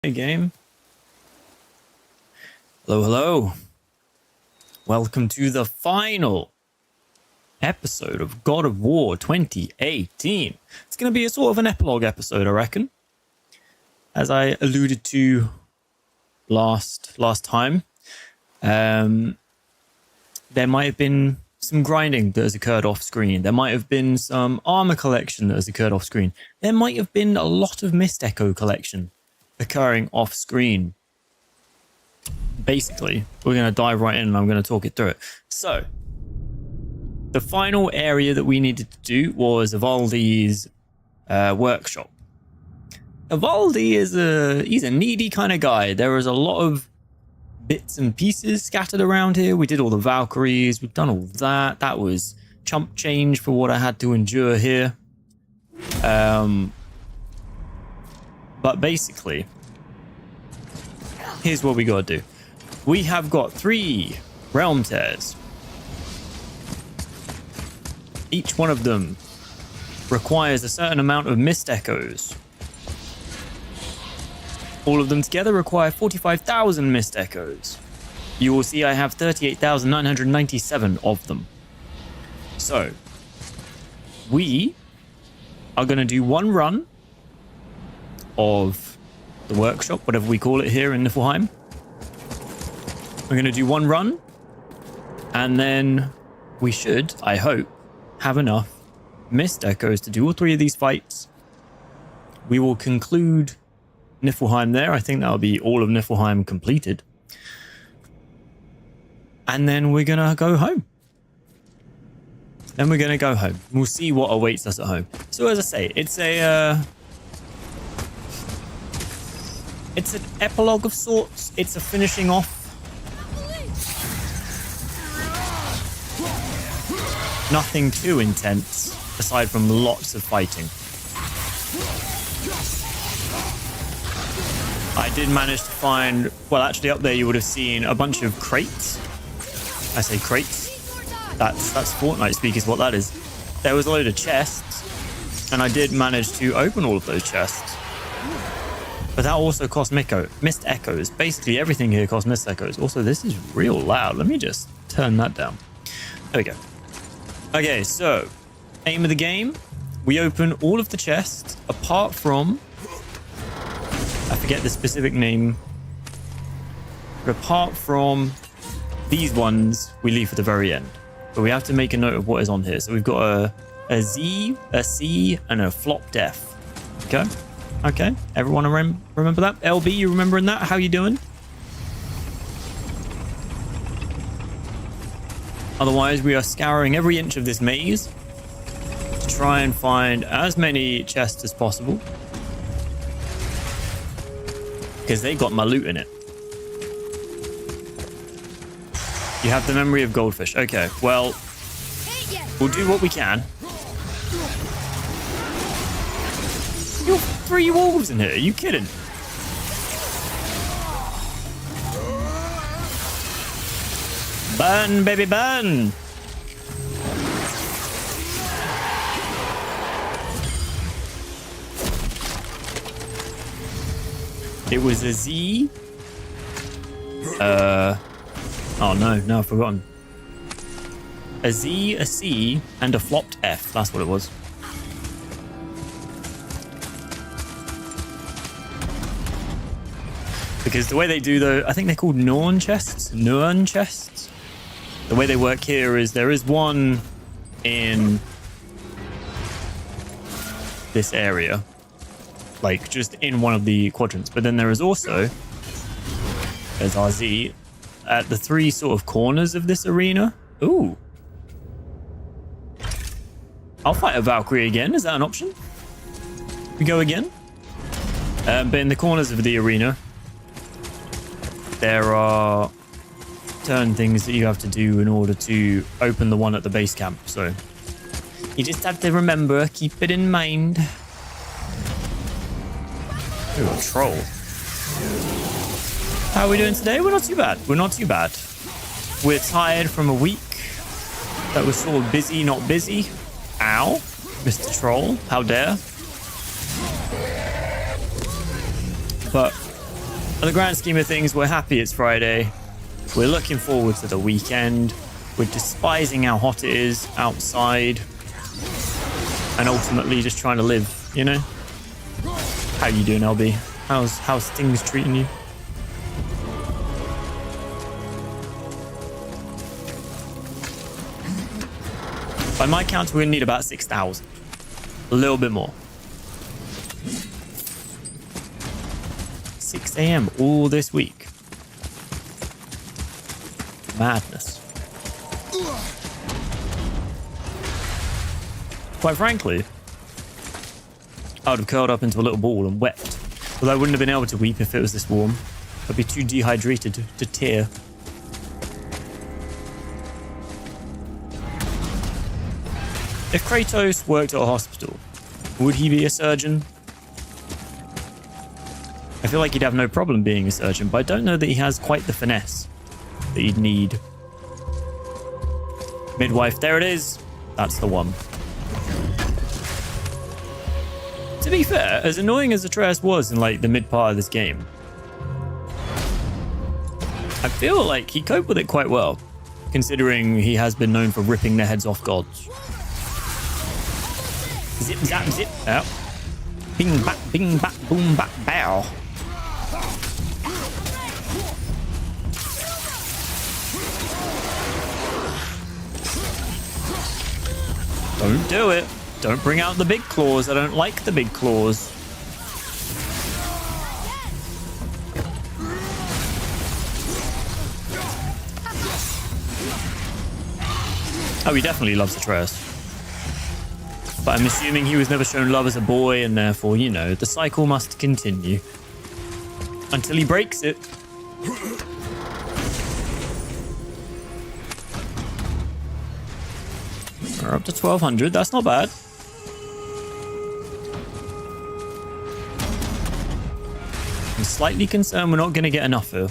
Hey, game. Hello, hello. Welcome to the final episode of God of War 2018. It's going to be a sort of an epilogue episode, I reckon. As I alluded to last time, there might have been some grinding that has occurred off screen. There might have been some armor collection that has occurred off screen. There might have been a lot of Mist Echo collection occurring off screen. Basically, we're going to dive right in and I'm going to talk it through it. So, the final area that we needed to do was Evaldi's workshop. Evaldi is he's a needy kind of guy. There is a lot of bits and pieces scattered around here. We did all the Valkyries. We've done all that. That was chump change for what I had to endure here. But basically, here's what we got to do. We have got 3 Realm Tears. Each one of them requires a certain amount of Mist Echoes. All of them together require 45,000 Mist Echoes. You will see I have 38,997 of them. So, we are going to do one run of the workshop, whatever we call it here in Niflheim. We're going to do one run, and then we should, I hope, have enough Mist Echoes to do all 3 of these fights. We will conclude Niflheim there. I think that'll be all of Niflheim completed. And then we're going to go home. We'll see what awaits us at home. So as I say, it's an epilogue of sorts. It's a finishing off. Nothing too intense, aside from lots of fighting. I did manage to find, well, actually up there you would have seen a bunch of crates. I say crates. That's Fortnite speak is what that is. There was a load of chests, and I did manage to open all of those chests. But that also cost Mist Echoes. Basically everything here costs Mist Echoes. Also, this is real loud. Let me just turn that down. There we go. Okay, so aim of the game. We open all of the chests apart from, I forget the specific name, but apart from these ones, we leave for the very end. But we have to make a note of what is on here. So we've got a Z, a C, and a flop def. Okay. Everyone remember that? LB, you remembering that? How you doing? Otherwise, we are scouring every inch of this maze to try and find as many chests as possible, because they got my loot in it. You have the memory of goldfish. Okay, well, we'll do what we can. You have 3 wolves in here. Are you kidding? Burn, baby, burn! It was a Z. Oh no, I've forgotten. A Z, a C, and a flopped F. That's what it was. Because the way they do, though, I think they're called Norn chests. Norn chests. The way they work here is there is one in this area, like just in one of the quadrants. But then there is also, there's RZ, at the 3 sort of corners of this arena. Ooh. I'll fight a Valkyrie again. Is that an option? We go again. But in the corners of the arena, there are certain things that you have to do in order to open the one at the base camp. So you just have to remember, keep it in mind. Ooh, a troll. How are we doing today? We're not too bad. We're tired from a week that was sort of busy, not busy. Ow, Mr. Troll, how dare. But In the grand scheme of things, we're happy it's Friday. We're looking forward to the weekend. We're despising how hot it is outside. And ultimately just trying to live, you know? How you doing, LB? How's things treating you? By my count, we're gonna need about 6,000. A little bit more. 6 a.m. all this week. Madness. Quite frankly, I would have curled up into a little ball and wept. Although I wouldn't have been able to weep if it was this warm. I'd be too dehydrated to tear. If Kratos worked at a hospital, would he be a surgeon? I feel like he'd have no problem being a surgeon, but I don't know that he has quite the finesse that you'd need. Midwife, there it is. That's the one. To be fair, as annoying as Atreus was in like the mid part of this game, I feel like he coped with it quite well, considering he has been known for ripping their heads off gods. Zip, zap, zip. Oh. Bing, back, boom, back, bow. Don't do it. Don't bring out the big claws. I don't like the big claws. Oh, he definitely loves Atreus. But I'm assuming he was never shown love as a boy, and therefore, you know, the cycle must continue. Until he breaks it. We're up to 1,200. That's not bad. I'm slightly concerned we're not going to get enough here.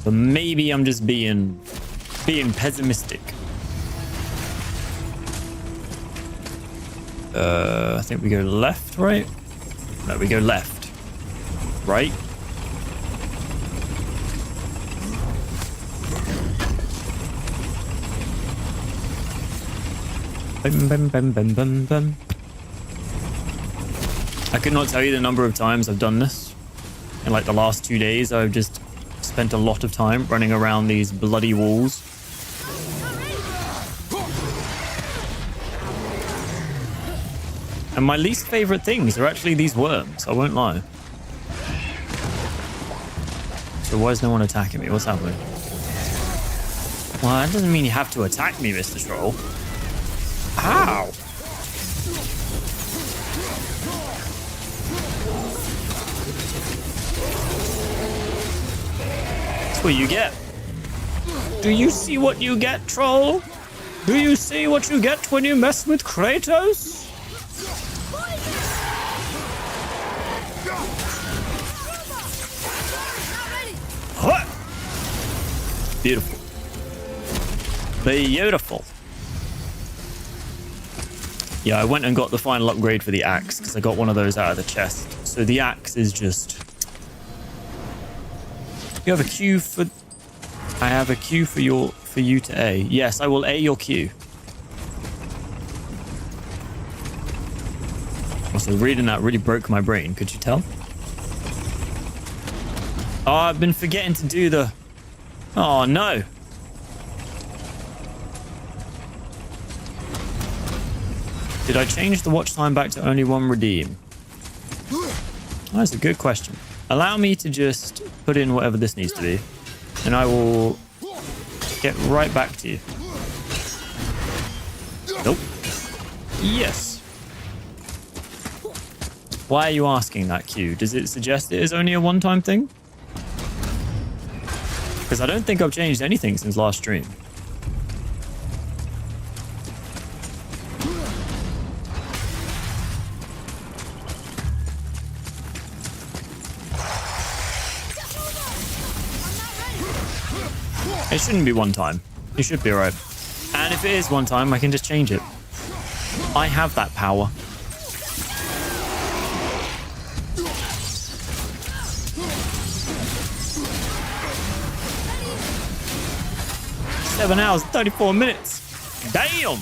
But maybe I'm just being pessimistic. I think we go left, right? No, we go left. Right? Bum, bum, bum, bum, bum, bum. I could not tell you the number of times I've done this. In like the last 2 days, I've just spent a lot of time running around these bloody walls. And my least favorite things are actually these worms, I won't lie. So why is no one attacking me? What's happening? Well, that doesn't mean you have to attack me, Mr. Troll. Ow! That's what you get. Do you see what you get, Troll? Do you see what you get when you mess with Kratos? What? Beautiful. Beautiful. Yeah, I went and got the final upgrade for the axe because I got one of those out of the chest. So the axe is just... You have a Q for... I have a Q for you to A. Yes, I will A your Q. Also, reading that really broke my brain. Could you tell? Oh, I've been forgetting to do the... Oh, no. Did I change the watch time back to only 1 redeem? That's a good question. Allow me to just put in whatever this needs to be, and I will get right back to you. Nope. Yes. Why are you asking that, Q? Does it suggest it is only a one-time thing? Because I don't think I've changed anything since last stream. It shouldn't be one time. You should be alright. And if it is one time, I can just change it. I have that power. 7 hours, 34 minutes. Damn.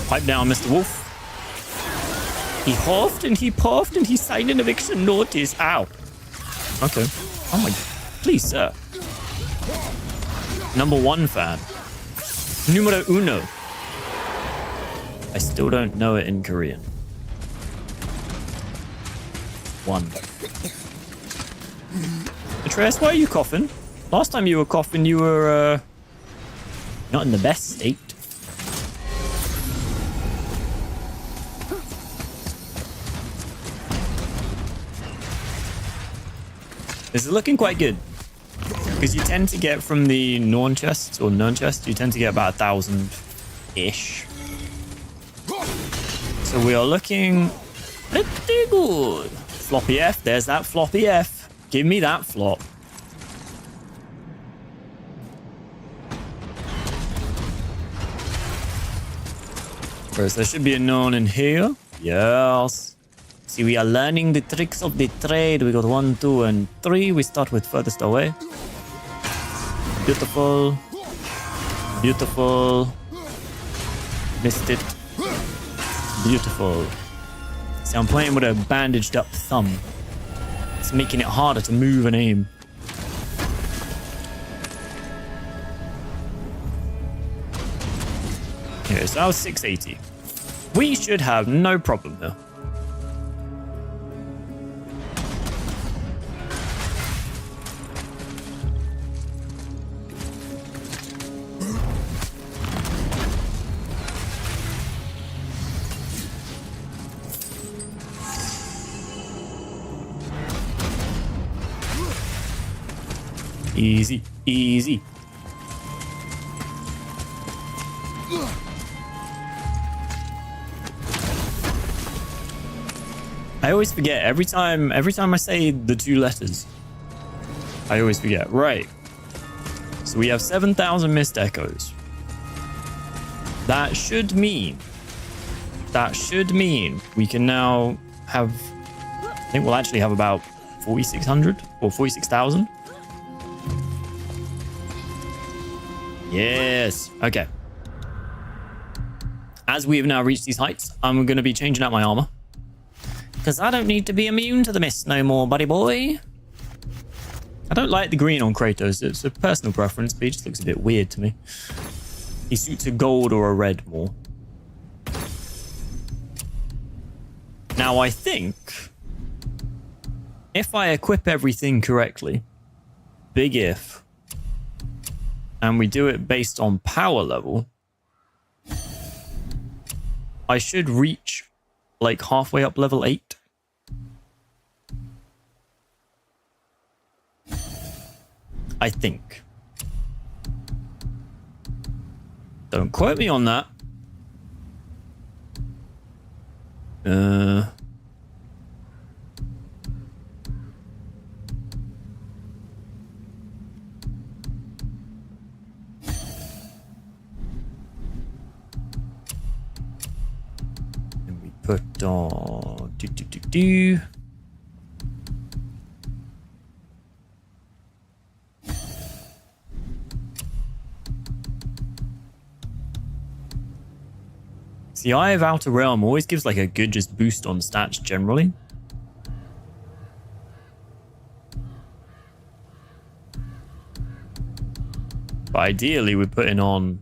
Pipe down, Mr. Wolf. He huffed and he puffed and he signed an eviction notice. Ow. Okay. Oh my. Please, sir. Number 1 fan. Numero uno. I still don't know it in Korean. 1. Atreus, why are you coughing? Last time you were coughing, you were, not in the best state. This is looking quite good. Because you tend to get from the Norn chests, or Nern chests, you tend to get about 1,000-ish. So we are looking pretty good. Floppy F, there's that floppy F. Give me that flop. First, there should be a Norn in here. Yes. See, we are learning the tricks of the trade. We got 1, 2, and 3. We start with furthest away. Beautiful. Beautiful. Missed it. Beautiful. See, I'm playing with a bandaged up thumb. It's making it harder to move and aim. Okay, so that was 680. We should have no problem here. Easy, easy. I always forget every time I say the 2 letters. I always forget. Right. So we have 7,000 missed echoes. That should mean we can now have, I think we'll actually have about 4,600 or 46,000. Yes. Okay. As we have now reached these heights, I'm going to be changing out my armor. Because I don't need to be immune to the mist no more, buddy boy. I don't like the green on Kratos. It's a personal preference, but he just looks a bit weird to me. He suits a gold or a red more. Now, I think if I equip everything correctly, big if, and we do it based on power level, I should reach like halfway up level 8. I think. Don't quote me on that. Put on See, Eye of Outer Realm always gives like a good just boost on stats generally. But ideally we're putting on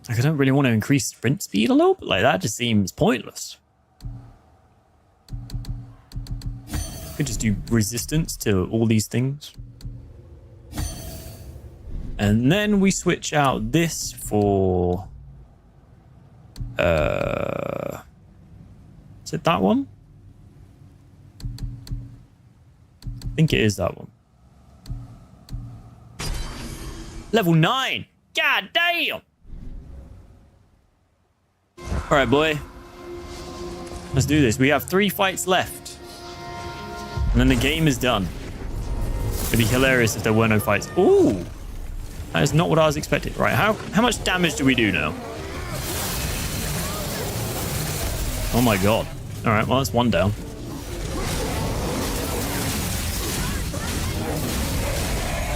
like, I don't really want to increase sprint speed a little, but like that just seems pointless. Could just do resistance to all these things. And then we switch out this for is it that one? I think it is that one. Level 9. God damn. All right, boy. Let's do this. We have 3 fights left. And then the game is done. It'd be hilarious if there were no fights. Ooh. That is not what I was expecting. Right, how much damage do we do now? Oh my god. All right, well, that's one down.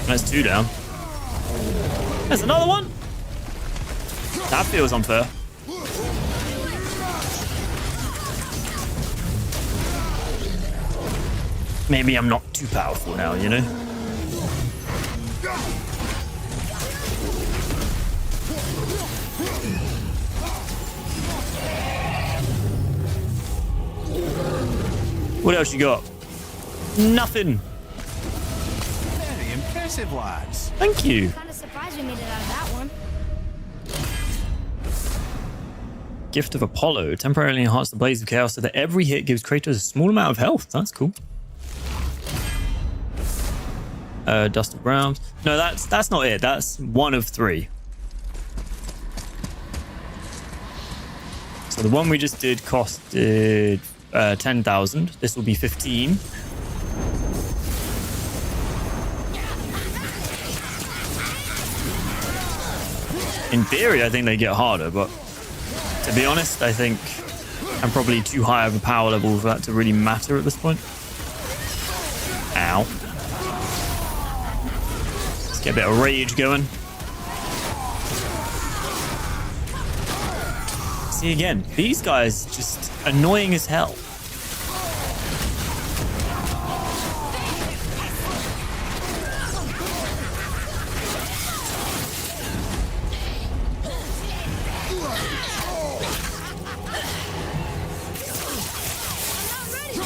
That's two down. There's another one. That feels unfair. Maybe I'm not too powerful now, you know? What else you got? Nothing. Very impressive, lads. Thank you. Kind of surprised we made it out of that one. Gift of Apollo. Temporarily enhance the Blaze of Chaos so that every hit gives Kratos a small amount of health. That's cool. Dust of Browns. No, that's not it. That's one of three. So the one we just did costed 10,000. This will be 15. In theory, I think they get harder, but to be honest, I think I'm probably too high of a power level for that to really matter at this point. Ow. Let's get a bit of rage going. See, again, these guys just annoying as hell.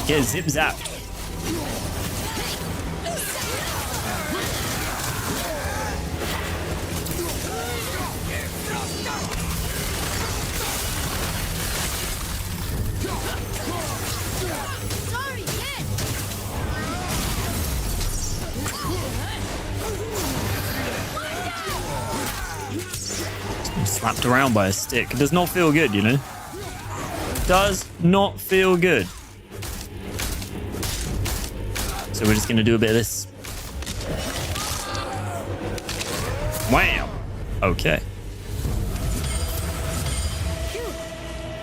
Get zip zap. Slapped around by a stick. It does not feel good, you know? Does not feel good. So we're just going to do a bit of this. Wham! Okay. Phew,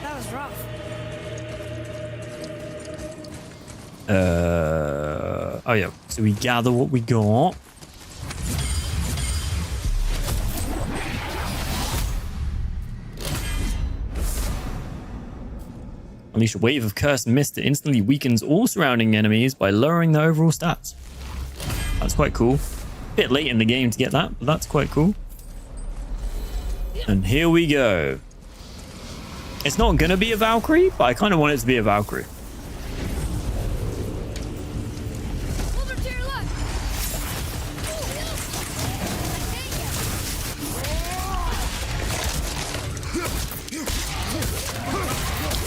that was rough. Oh yeah. So we gather what we got. Unleash a wave of cursed mist that instantly weakens all surrounding enemies by lowering their overall stats. That's quite cool. Bit late in the game to get that, but that's quite cool. And here we go. It's not gonna be a Valkyrie, but I kind of want it to be a Valkyrie.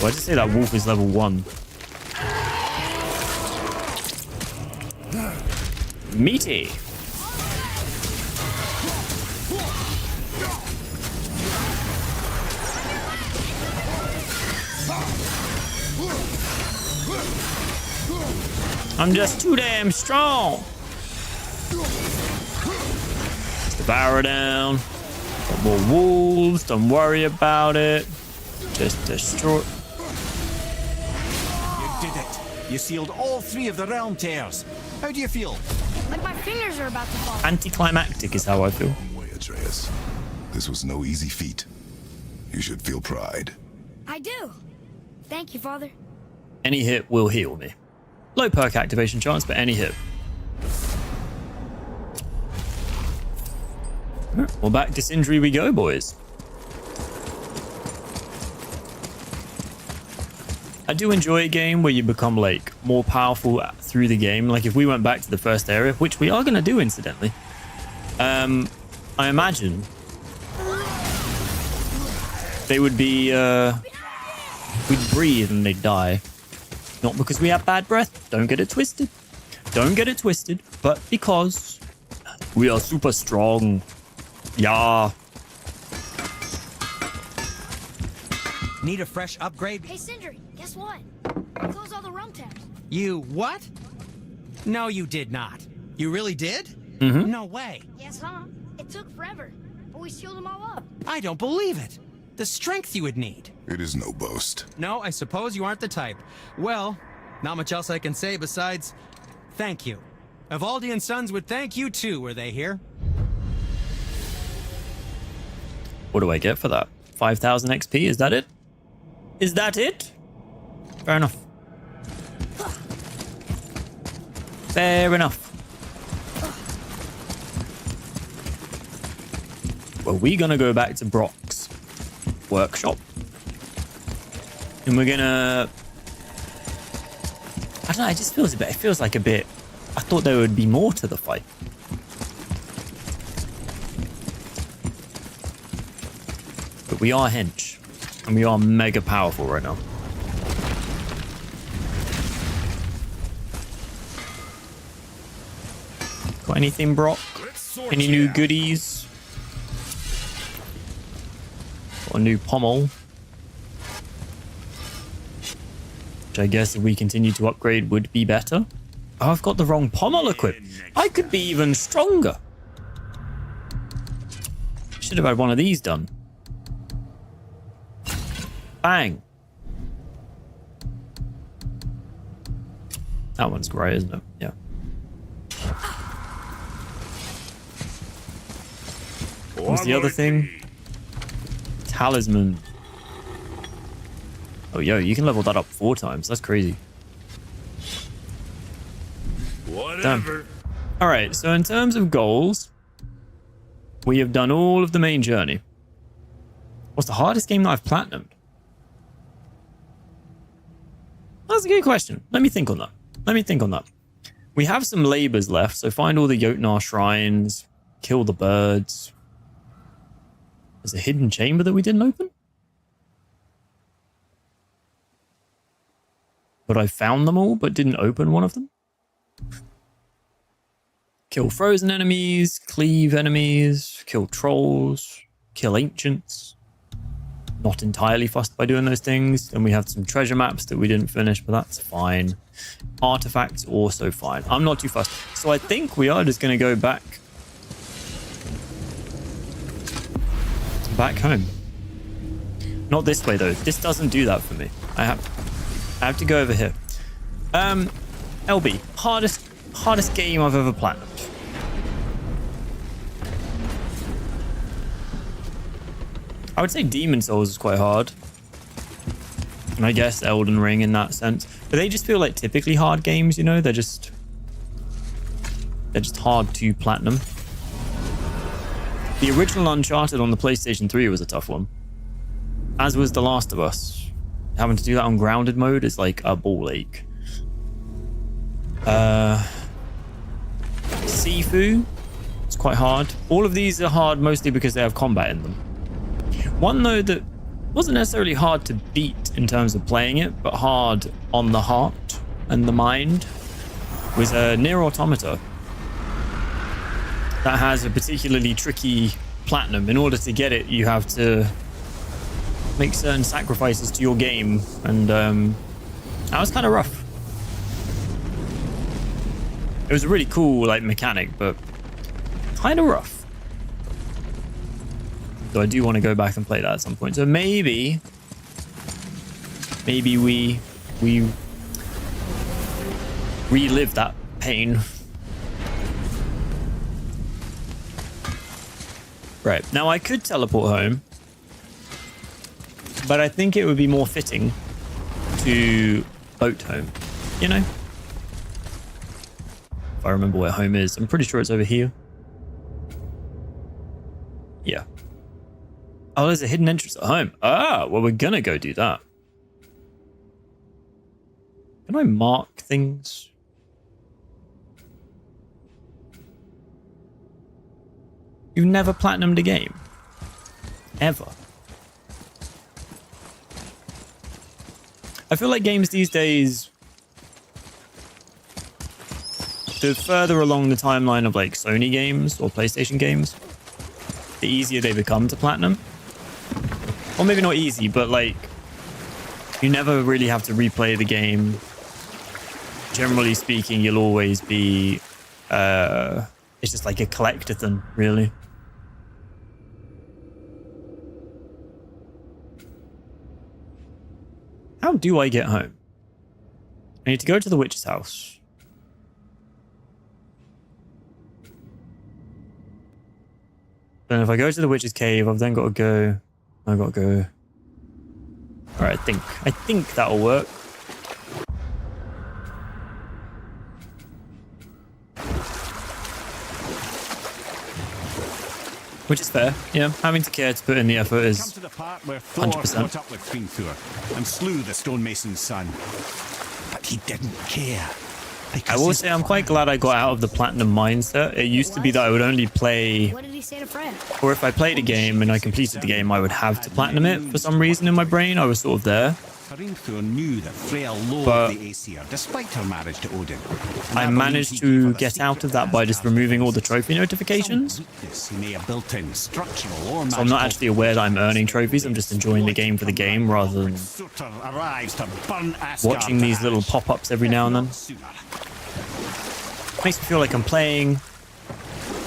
Why did you say that wolf is level 1? Meaty. I'm just too damn strong. Let's devour down. Got more wolves. Don't worry about it. Just destroy. You sealed all 3 of the realm tears. How do you feel? Like my fingers are about to fall. Anticlimactic is how I feel. Long way, Atreus. This was no easy feat. You should feel pride. I do. Thank you, Father. Any hit will heal me. Low perk activation chance, but any hit. Well, back to Sindri we go, boys. I do enjoy a game where you become like more powerful through the game. Like if we went back to the first area, which we are going to do incidentally, I imagine they would be, we'd breathe and they'd die. Not because we have bad breath. Don't get it twisted. Don't get it twisted. But because we are super strong. Yeah. Need a fresh upgrade? Hey, Sindri, guess what? I closed all the realm tabs. You what? No, you did not. You really did? Mm-hmm. No way. Yes, huh? It took forever, but we sealed them all up. I don't believe it. the strength you would need. It is no boast. No, I suppose you aren't the type. Well, not much else I can say besides thank you. Evaldi and Sons would thank you too, were they here? What do I get for that? 5,000 XP, is that it? Is that it? Fair enough. Fair enough. Well, we're gonna go back to Brock's workshop. And we're gonna... I don't know, it just feels a bit... It feels like a bit... I thought there would be more to the fight. But we are hench. And we are mega powerful right now. Got anything, Brock? Any new goodies? Got a new pommel. Which I guess if we continue to upgrade would be better. Oh, I've got the wrong pommel equipped. I could be even stronger. Should have had one of these done. Bang. That one's great, isn't it? Yeah. What's the other thing? Talisman. Oh, yo, you can level that up 4 times. That's crazy. Whatever. All right, so in terms of goals, we have done all of the main journey. What's the hardest game that I've platinumed? That's a good question. Let me think on that. We have some labors left, so find all the Jotnar shrines, kill the birds. There's a hidden chamber that we didn't open? But I found them all, but didn't open one of them? Kill frozen enemies, cleave enemies, kill trolls, kill ancients. Not entirely fussed by doing those things. Then we have some treasure maps that we didn't finish, but that's fine. Artifacts, also fine. I'm not too fussed. So I think we are just going to go back home. Not this way, though. This doesn't do that for me. I have to go over here. LB, hardest game I've ever platinumed. I would say Demon Souls is quite hard. And I guess Elden Ring in that sense. But they just feel like typically hard games, you know? They're just hard to platinum. The original Uncharted on the PlayStation 3 was a tough one. As was The Last of Us. Having to do that on grounded mode is like a ball ache. Sifu, it's quite hard. All of these are hard mostly because they have combat in them. One though that wasn't necessarily hard to beat in terms of playing it, but hard on the heart and the mind was Nier Automata. That has a particularly tricky platinum. In order to get it, you have to make certain sacrifices to your game, and that was kind of rough. It was a really cool like mechanic, but kind of rough. So I do want to go back and play that at some point. So maybe we relive that pain. Right, now I could teleport home, but I think it would be more fitting to boat home, you know? If I remember where home is. I'm pretty sure it's over here. Yeah. Oh, there's a hidden entrance at home. Ah, well, we're gonna go do that. Can I mark things? You've never platinumed a game? Ever? I feel like games these days, the further along the timeline of like Sony games or PlayStation games, the easier they become to platinum. Or maybe not easy, but like you never really have to replay the game. Generally speaking, you'll always be it's just like a collectathon, really. how do I get home? I need to go to the witch's house. Then if I go to the witch's cave, I've then got to go... I've got to go... Alright, I think that'll work. Which is fair, yeah. Having to care to put in the effort Come is to the part where Thor 100%. caught up with Thor and slew the stonemason's son. But he didn't care. I will say I'm quite glad I got out of the platinum mindset. It used to be that I would only play, What did he say to Fred? or if I played a game and I completed the game, I would have to platinum it for some reason in my brain. I was sort of there. Thor knew that Freya loathed But the Aesir, despite her marriage to Odin. And I believe managed he gave to her the get out secret of that by just removing all the trophy notifications. Some weakness he may have built in, structural or So I'm not magical. actually aware that I'm earning trophies. I'm just enjoying the game for the game rather than Surtur arrives to burn Asgard watching these to little ash. pop-ups every now and then. Sooner. Makes me feel like I'm playing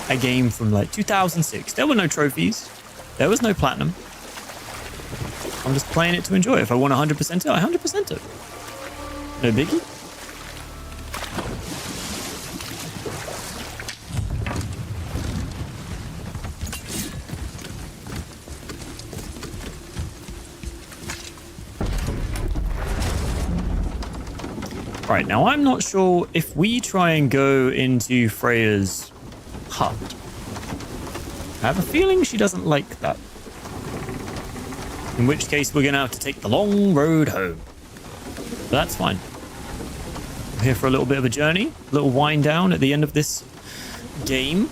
a game from like 2006. There were no trophies. There was no platinum. I'm just playing it to enjoy it. If I want 100% it, I 100% it. No biggie. Right, now I'm not sure if we try and go into Freya's hut. I have a feeling she doesn't like that. In which case we're going to have to take the long road home. But that's fine. We're here for a little bit of a journey. A little wind down at the end of this game.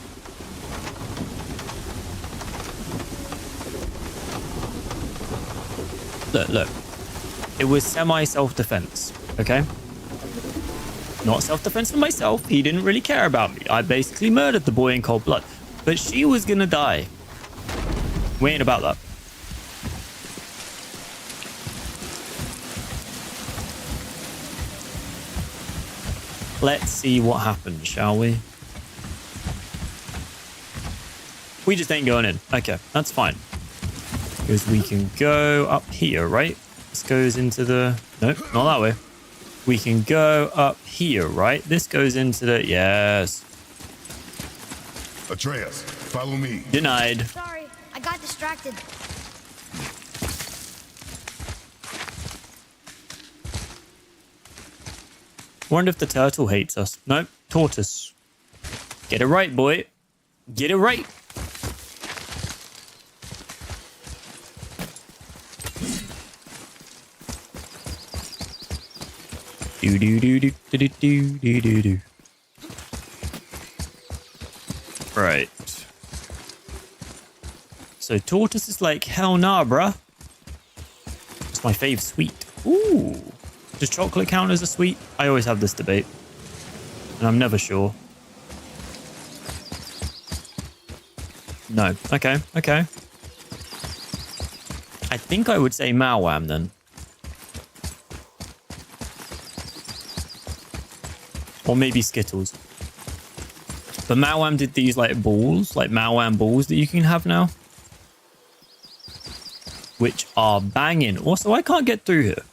Look. It was semi-self-defense, okay? Not self-defense for myself. He didn't really care about me. I basically murdered the boy in cold blood. But she was gonna die. We ain't about that. Let's see what happens, shall we? We just ain't going in. Okay, that's fine. Because we can go up here, right? This goes into the... Nope, not that way. We can go up here, right? This goes into the... Yes. Atreus, follow me. Denied. Sorry, I got distracted. Wonder if the turtle hates us. Nope, tortoise. Get it right, boy. Get it right. Do do do do do do do do do. Right. So tortoise is like, hell nah, bruh. It's my fave sweet. Ooh. Does chocolate count as a sweet? I always have this debate. And I'm never sure. No. Okay, okay. I think I would say Mawam then. Or maybe Skittles. But Mawam did these like balls, like Mawam balls that you can have now. Which are banging. Also, I can't get through here.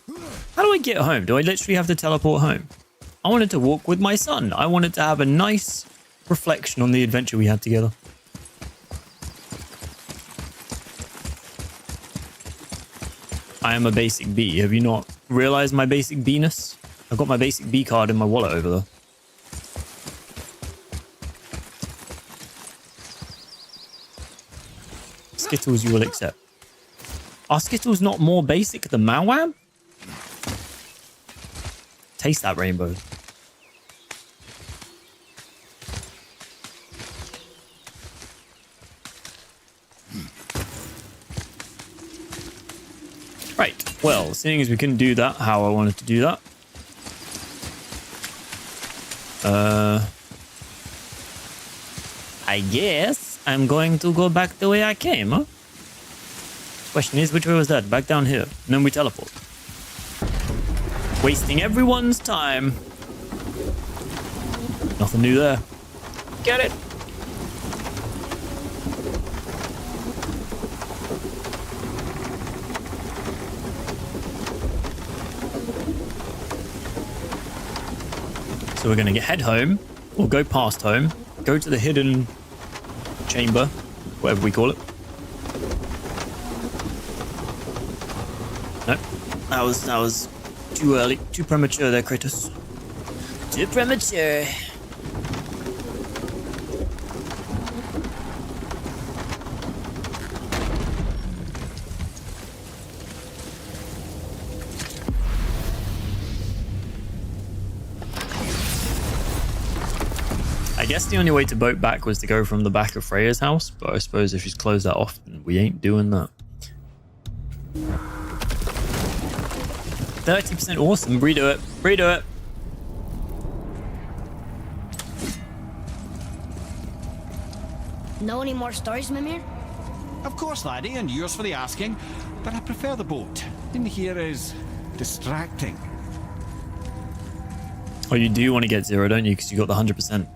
How do I get home? Do I literally have to teleport home? I wanted to walk with my son. I wanted to have a nice reflection on the adventure we had together. I am a basic B. Have you not realized my basic B-ness? I've got my basic B card in my wallet over there. Skittles you will accept. Are Skittles not more basic than Mawam? Taste that rainbow. Right. Well, seeing as we couldn't do that how I wanted to do that. I guess I'm going to go back the way I came, huh? Question is, which way was that? Back down here. And then we teleport. Wasting everyone's time. Nothing new there. Get it? So we're going to head home, or go past home, go to the hidden chamber, whatever we call it. Nope, that was too early, too premature there, Kratos. Too premature. I guess the only way to boat back was to go from the back of Freya's house, but I suppose if she's closed that off, then we ain't doing that. 30% awesome. Redo it. Redo it. Know any more stories, Mimir? Of course, laddie, and yours for the asking. But I prefer the boat. In here is distracting. Oh, you do want to get 0, don't you? Because you got the 100%.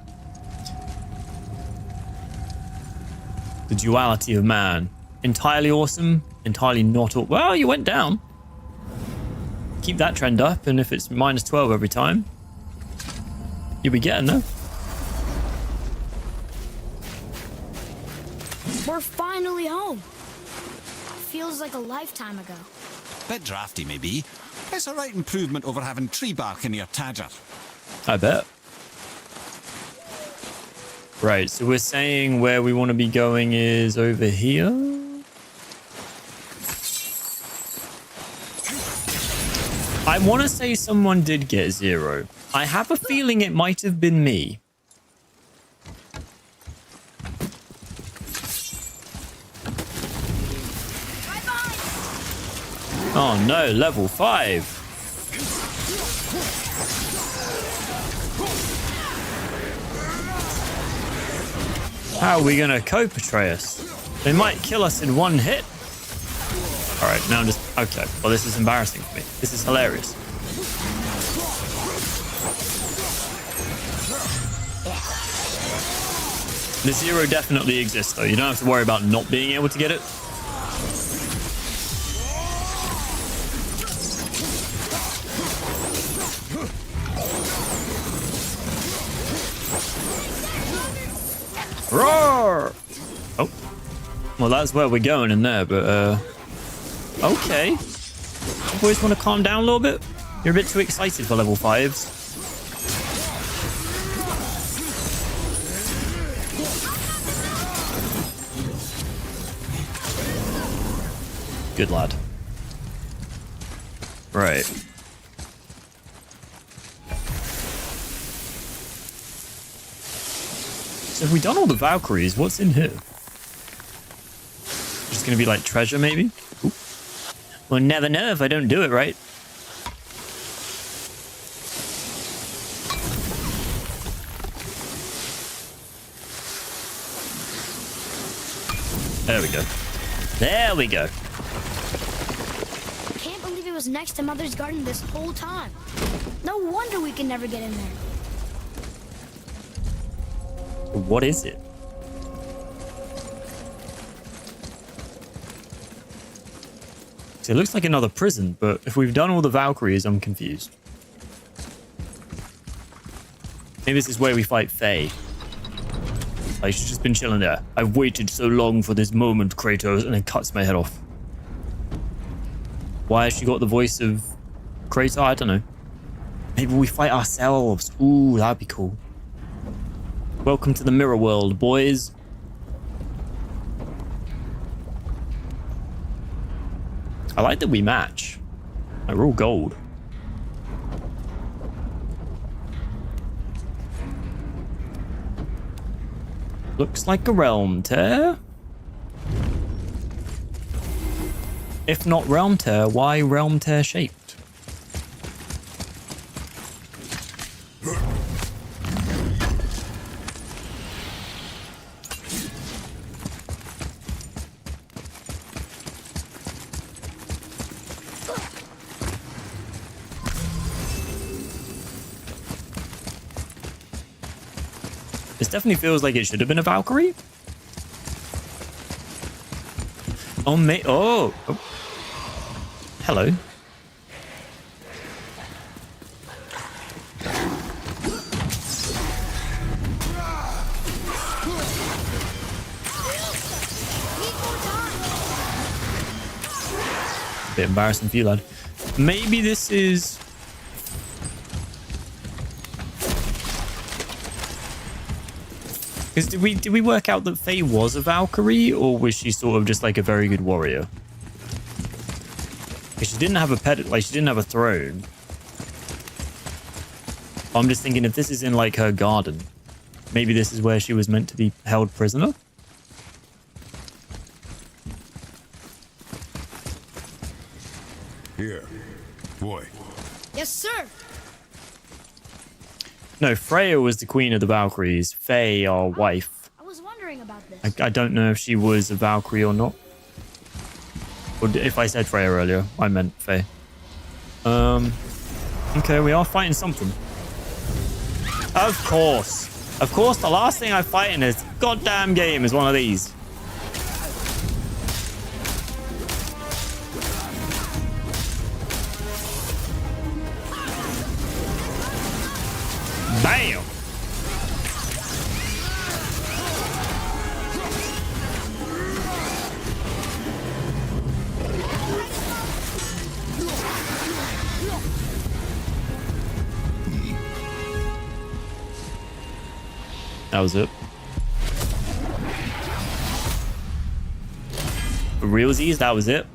The duality of man. Entirely awesome, entirely not. Well, you went down. Keep that trend up, and if it's minus 12 every time, you'll be getting there. We're finally home. Feels like a lifetime ago. Bit drafty, maybe. It's a right improvement over having tree bark in your tadger. I bet. Right, so we're saying where we want to be going is over here. I want to say someone did get 0. I have a feeling it might have been me. Oh no, level 5. How are we gonna cope, Atreus? They might kill us in one hit. Alright, now I'm just... Okay, well this is embarrassing for me. This is hilarious. The 0 definitely exists though. You don't have to worry about not being able to get it. Roar! Oh. Well, that's where we're going in there, but, okay. You boys want to calm down a little bit? You're a bit too excited for level 5s. Good lad. Right. So have we done all the Valkyries? What's in here? Just gonna be like treasure, maybe? Ooh. We'll never know if I don't do it right. There we go. There we go. Can't believe it was next to Mother's garden this whole time. No wonder we can never get in there. What is it? So it looks like another prison, but if we've done all the Valkyries, I'm confused. Maybe this is where we fight Faye. Like, she's just been chilling there. I've waited so long for this moment, Kratos, and then cuts my head off. Why has she got the voice of Kratos? I don't know. Maybe we fight ourselves. Ooh, that'd be cool. Welcome to the mirror world, boys. I like that we match. Like, we're all gold. Looks like a realm tear. If not realm tear, why realm tear shaped? This definitely feels like it should have been a Valkyrie. Oh, mate. Oh. Hello. Bit embarrassing for you, lad. Maybe this is... Because did we work out that Faye was a Valkyrie, or was she sort of just like a very good warrior? Because she didn't have a pet, like she didn't have a throne. I'm just thinking if this is in like her garden, maybe this is where she was meant to be held prisoner. Here, boy. Yes, sir. No, Freya was the queen of the Valkyries. Faye, our wife. I was wondering about this. I don't know if she was a Valkyrie or not. Or if I said Freya earlier, I meant Faye. Okay, we are fighting something. Of course. Of course, the last thing I fight in this goddamn game is one of these. Bam! That was it. For realsies, that was it.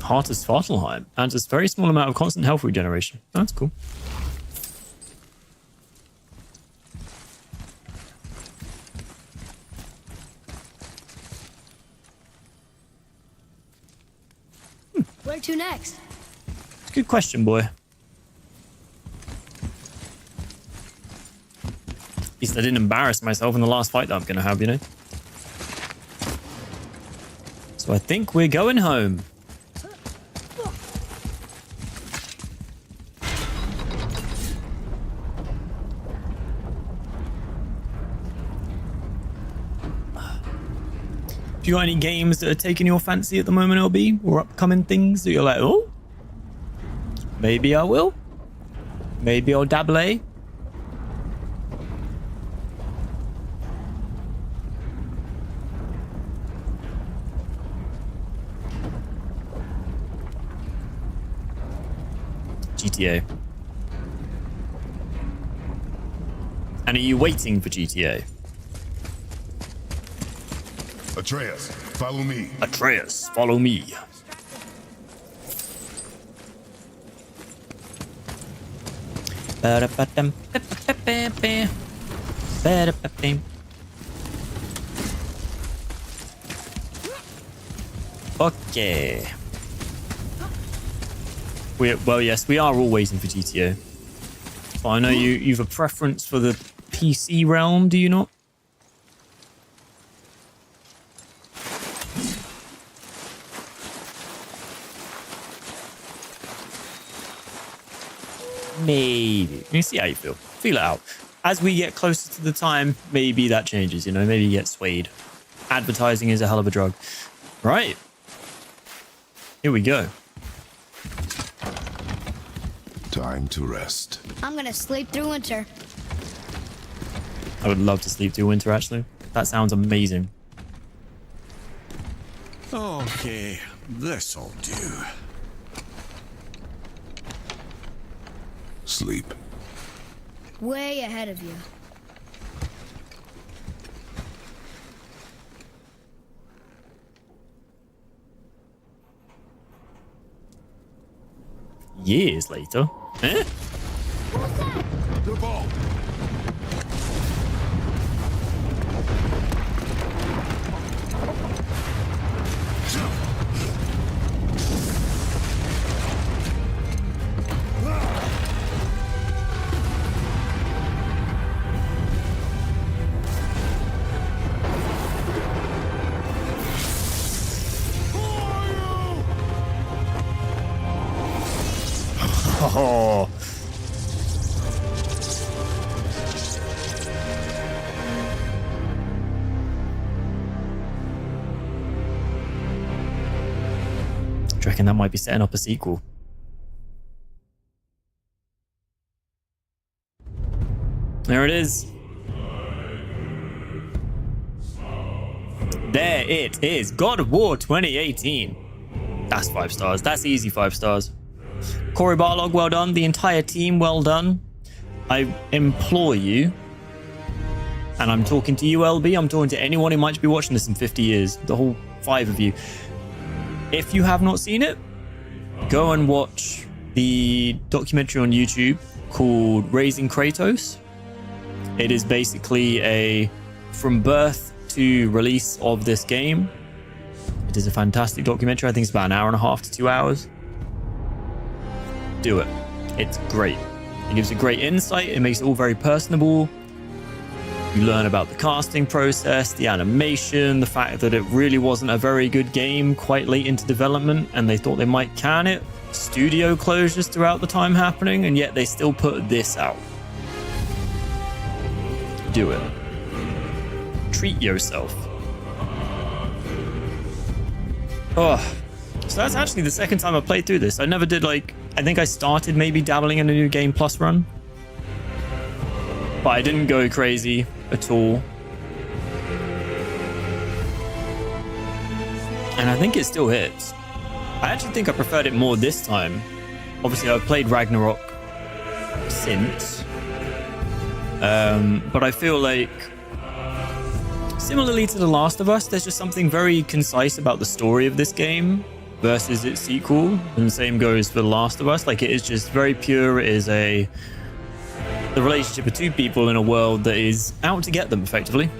Heart of Svartalheim adds a very small amount of constant health regeneration. That's cool. Where to next? It's a good question, boy. At least I didn't embarrass myself in the last fight that I'm going to have, you know? So I think we're going home. Do you got any games that are taking your fancy at the moment, LB? Or upcoming things that you're like, oh, maybe I will. Maybe I'll dabble, eh? GTA. And are you waiting for GTA? Atreus, follow me. Atreus, follow me. Okay. Well, yes, we are all waiting for GTA. But I know you've a preference for the PC realm, do you not? Maybe. You see how you feel. Feel it out. As we get closer to the time, maybe that changes, you know? Maybe you get swayed. Advertising is a hell of a drug. Right. Here we go. Time to rest. I'm gonna sleep through winter. I would love to sleep through winter, actually. That sounds amazing. Okay, this'll do. Sleep. Way ahead of you. Years later. Eh? The ball. Oh. Do you reckon that might be setting up a sequel? There it is. there it is. God of War 2018. That's 5 stars. That's easy 5 stars. Corey Barlog, well done. The entire team, well done. I implore you, and I'm talking to you, LB, I'm talking to anyone who might be watching this in 50 years, the whole 5 of you. If you have not seen it, go and watch the documentary on YouTube called Raising Kratos. It is basically a from birth to release of this game. It is a fantastic documentary. I think it's about an hour and a half to 2 hours. Do it. It's great. It gives a great insight. It makes it all very personable. You learn about the casting process, the animation, the fact that it really wasn't a very good game quite late into development and they thought they might can it. Studio closures throughout the time happening, and yet they still put this out. Do it. Treat yourself. Oh, so that's actually the second time I played through this. I never did, like, I think I started maybe dabbling in a new game plus run, but I didn't go crazy at all. And I think it still hits. I actually think I preferred it more this time. Obviously, I've played Ragnarok since, but I feel like similarly to The Last of Us, there's just something very concise about the story of this game versus its sequel, and the same goes for The Last of Us. Like, it is just very pure. It is the relationship of two people in a world that is out to get them, effectively,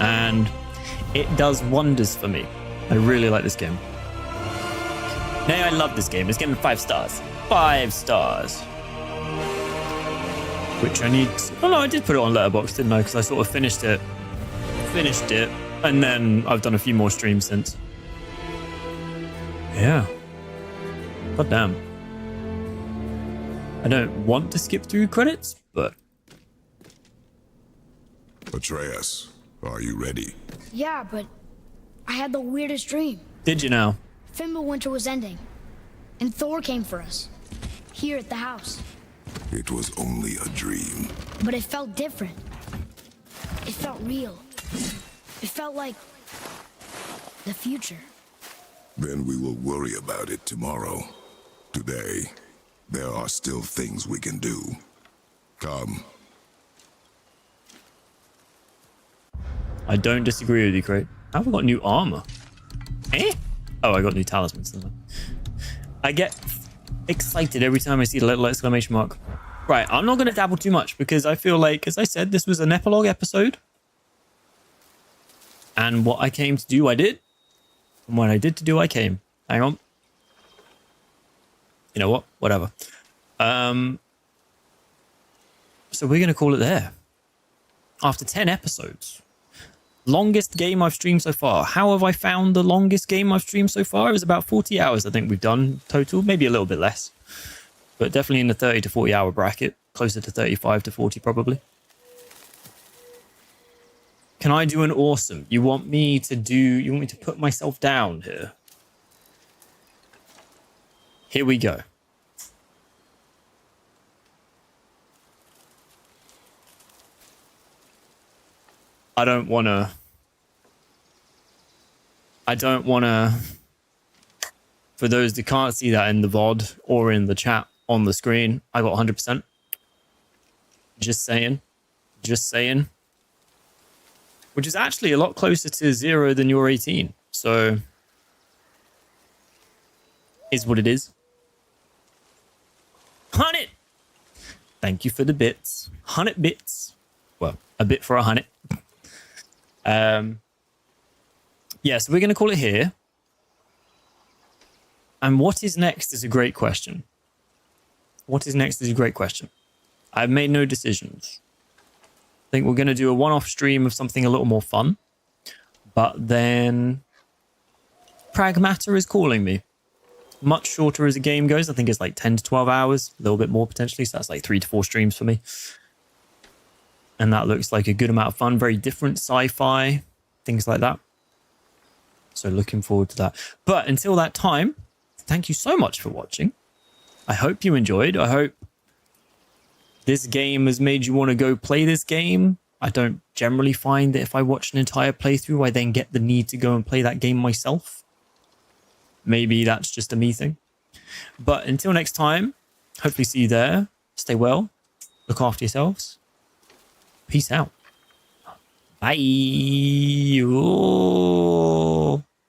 and it does wonders for me. I really like this game. Nay, I love this game. It's getting 5 stars. 5 stars. Which I need to... Oh no, I did put it on Letterboxd, didn't I? Because I sort of finished it, and then I've done a few more streams since. Yeah. God damn. I don't want to skip through credits, but... Atreus, are you ready? Yeah, but I had the weirdest dream. Did you now? Fimbulwinter was ending, and Thor came for us, here at the house. It was only a dream. But it felt different. It felt real. It felt like the future. Then we will worry about it tomorrow. Today, there are still things we can do. Come. I don't disagree with you, Crate. I haven't got new armor. Eh? Oh, I got new talismans. I get excited every time I see the little exclamation mark. Right, I'm not going to dabble too much because I feel like, as I said, this was an epilogue episode. And what I came to do, I did. And what I did to do, I came. Hang on. You know what? Whatever. So we're going to call it there. After 10 episodes. Longest game I've streamed so far. How have I found the longest game I've streamed so far? It was about 40 hours I think we've done total. Maybe a little bit less. But definitely in the 30 to 40 hour bracket. Closer to 35 to 40 probably. Can I do an awesome? You want me to put myself down here? Here we go. I don't want to, for those that can't see that in the VOD or in the chat on the screen, I got 100%. Just saying. Which is actually a lot closer to 0 than your 18. So, is what it is. 100! Thank you for the bits. 100 bits. Well, a bit for 100. Yeah, so we're going to call it here. And what is next is a great question. I've made no decisions. I think we're going to do a one-off stream of something a little more fun. But then Pragmata is calling me. Much shorter as a game goes. I think it's like 10 to 12 hours. A little bit more potentially. So that's like 3 to 4 streams for me. And that looks like a good amount of fun. Very different sci-fi. Things like that. So looking forward to that. But until that time, thank you so much for watching. I hope you enjoyed. I hope this game has made you want to go play this game. I don't generally find that if I watch an entire playthrough, I then get the need to go and play that game myself. Maybe that's just a me thing. But until next time, hopefully see you there. Stay well. Look after yourselves. Peace out. Bye. Ooh.